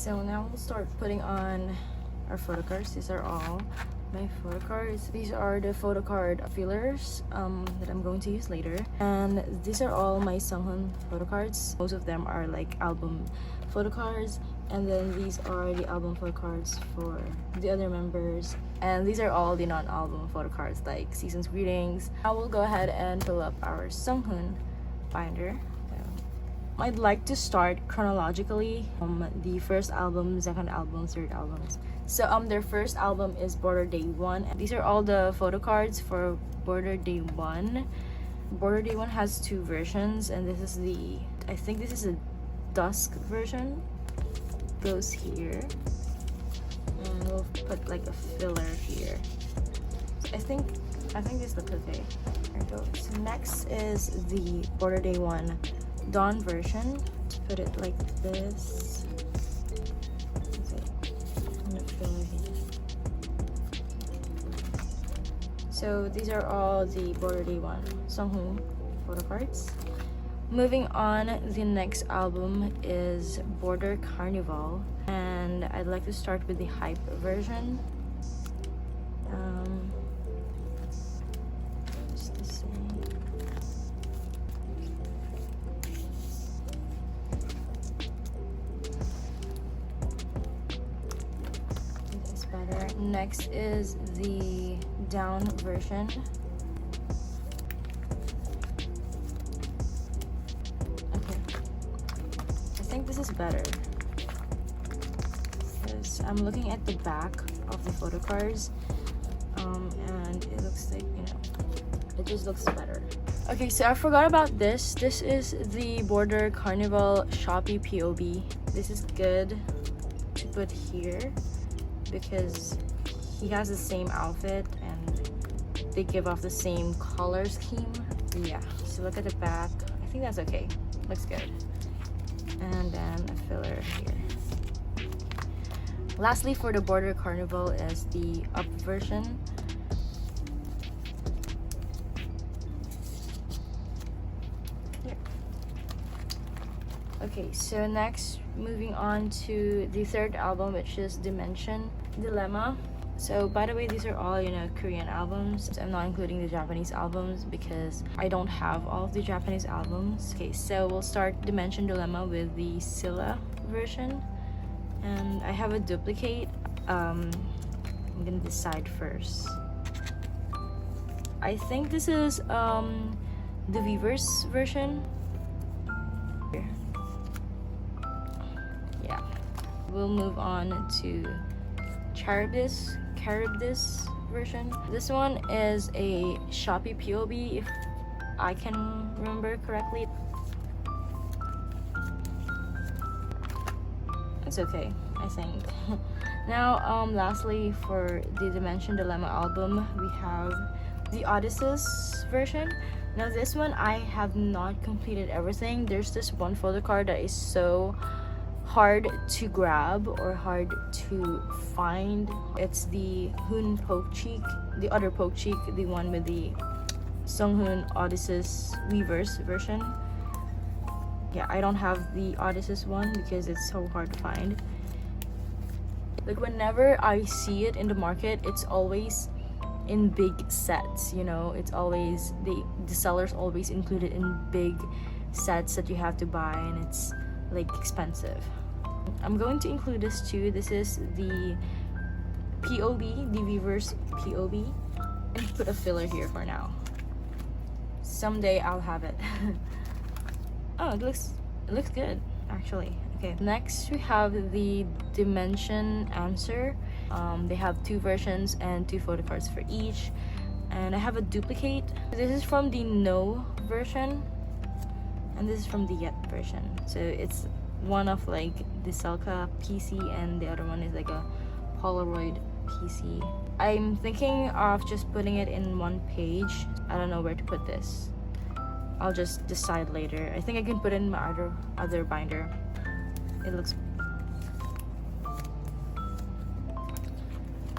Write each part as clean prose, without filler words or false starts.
So now we'll start putting on our photo cards. These are all my photo cards. These are the photo card fillers that I'm going to use later, and these are all my sunghoon photo cards. Most of them are like album photo cards, and then these are the album photo cards for the other members, and these are all the non-album photo cards like season's greetings. I will go ahead and fill up our sunghoon binder. I'd like to start chronologically, the first album, second album, third albums. So their first album is Border Day 1. These are all the photo cards for Border Day 1. Border Day 1 has two versions, and this is the, I think this is a dusk version. Goes here, and we'll put like a filler here. So I think this looks okay. There we go. So next is the Border Day 1 Dawn version. Let's put it like this. So these are all the Border Day 1 sunghoon photo cards. Moving on, the next album is Border Carnival, and I'd like to start with the hype version. Just the same. That's better. Next is the down version. I think this is better because I'm looking at the back of the photo cards, and it looks like, you know, it just looks better. Okay, so I forgot about this. This is the Border Carnival Shopee POB. This is good to put here because he has the same outfit and they give off the same color scheme. Yeah, so look at the back. I think that's okay. Looks good. And then a filler here. Lastly, for the Border Carnival is the up version. Here. Okay, so next, moving on to the third album, which is Dimension Dilemma. So by the way, these are all, you know, Korean albums. I'm not including the Japanese albums because I don't have all of the Japanese albums. Okay, so we'll start Dimension Dilemma with the Silla version, and I have a duplicate. I'm gonna decide first. I think this is the Weavers version. Here. Yeah, we'll move on to Charybdis version. This one is a Shopee POB, if I can remember correctly. It's okay, I think. Now, lastly, for the Dimension Dilemma album, we have the Odysseus version. Now this one, I have not completed everything. There's this one photo card that is so hard to grab or hard to find. It's the Hoon Poke Cheek, the other Poke Cheek, the one with the Sunghoon Odysseus Weavers version. Yeah, I don't have the Odysseus one because it's so hard to find. Like whenever I see it in the market, it's always in big sets, you know. It's always the sellers always include it in big sets that you have to buy, and it's like expensive. I'm going to include this too. This is the POB, the Weavers POB, and put a filler here for now. Someday I'll have it. Oh, it looks good actually. Okay, next we have the Dimension Answer. They have two versions and two photo cards for each, and I have a duplicate. This is from the No version, and this is from the Yet version. So it's one of like the Selka PC, and the other one is like a Polaroid PC. I'm thinking of just putting it in one page. I don't know where to put this. I'll just decide later. I think I can put it in my other binder. It looks.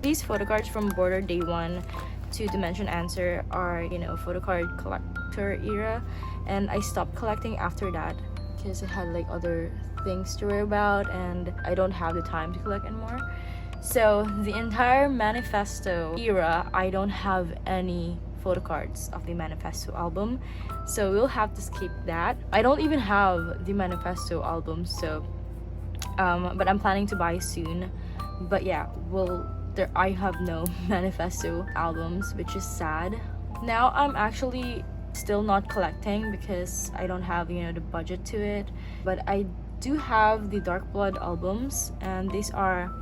These photo cards from Border Day 1 to Dimension Answer are, you know, photo card collector era, and I stopped collecting after that because I had like other things to worry about and I don't have the time to collect anymore. So the entire manifesto era, I don't have any photocards of the manifesto album, so we'll have to skip that. I don't even have the manifesto album, so but I'm planning to buy soon. But yeah, I have no manifesto albums, which is sad. Now I'm actually still not collecting because I don't have, you know, the budget to it, but I do have the Dark Blood albums, and these are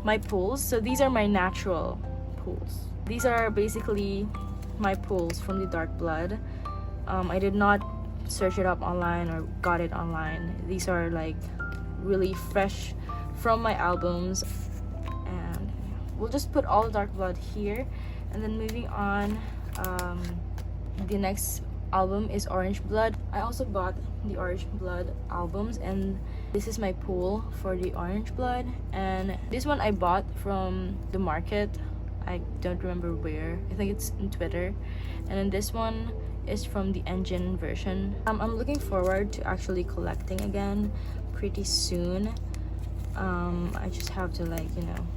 my pulls. So these are my natural pulls. These are basically my pulls from the Dark Blood. I did not search it up online or got it online. These are like really fresh from my albums, and we'll just put all the Dark Blood here. And then moving on, the next album is Orange Blood. I also bought the Orange Blood albums, and this is my pool for the Orange Blood. And this one I bought from the market. I don't remember where. I think it's in Twitter. And then this one is from the Engine version. I'm looking forward to actually collecting again pretty soon. I just have to, like, you know,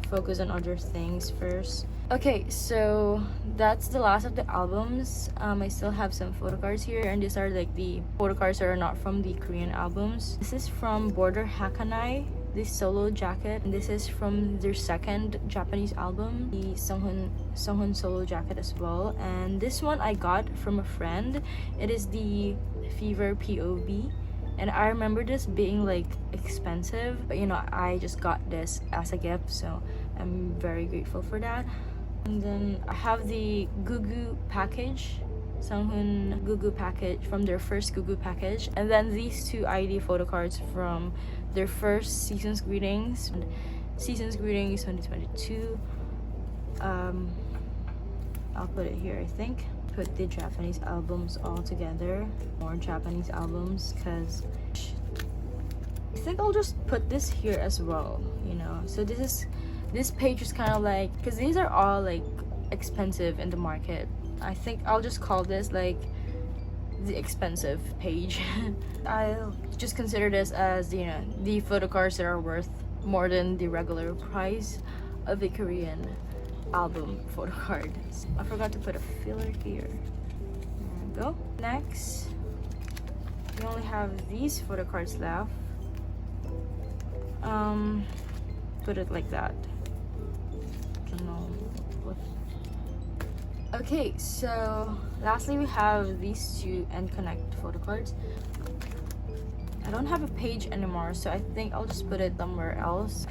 focus on other things first. Okay, so that's the last of the albums. I still have some photocards here, and these are like the photocards that are not from the Korean albums. This is from Border Hakanai, this solo jacket, and this is from their second Japanese album, the Sunghoon solo jacket as well. And this one I got from a friend. It is the Fever POV, and I remember this being like expensive, but you know, I just got this as a gift, so I'm very grateful for that. And then I have the Gugu package, Sunghoon Gugu package from their first Gugu package, and then these two ID photo cards from their first Season's Greetings 2022. I'll put it here, I think. Put the Japanese albums all together, more Japanese albums, because I think I'll just put this here as well, you know. So this page is kind of like, because these are all like expensive in the market, I think I'll just call this like the expensive page. I'll just consider this as, you know, the photo cards that are worth more than the regular price of the Korean album photo card. I forgot to put a filler here. There we go. Next, we only have these photo cards left. Put it like that. Okay, so lastly we have these two N-Connect photo cards. I don't have a page anymore, so I think I'll just put it somewhere else.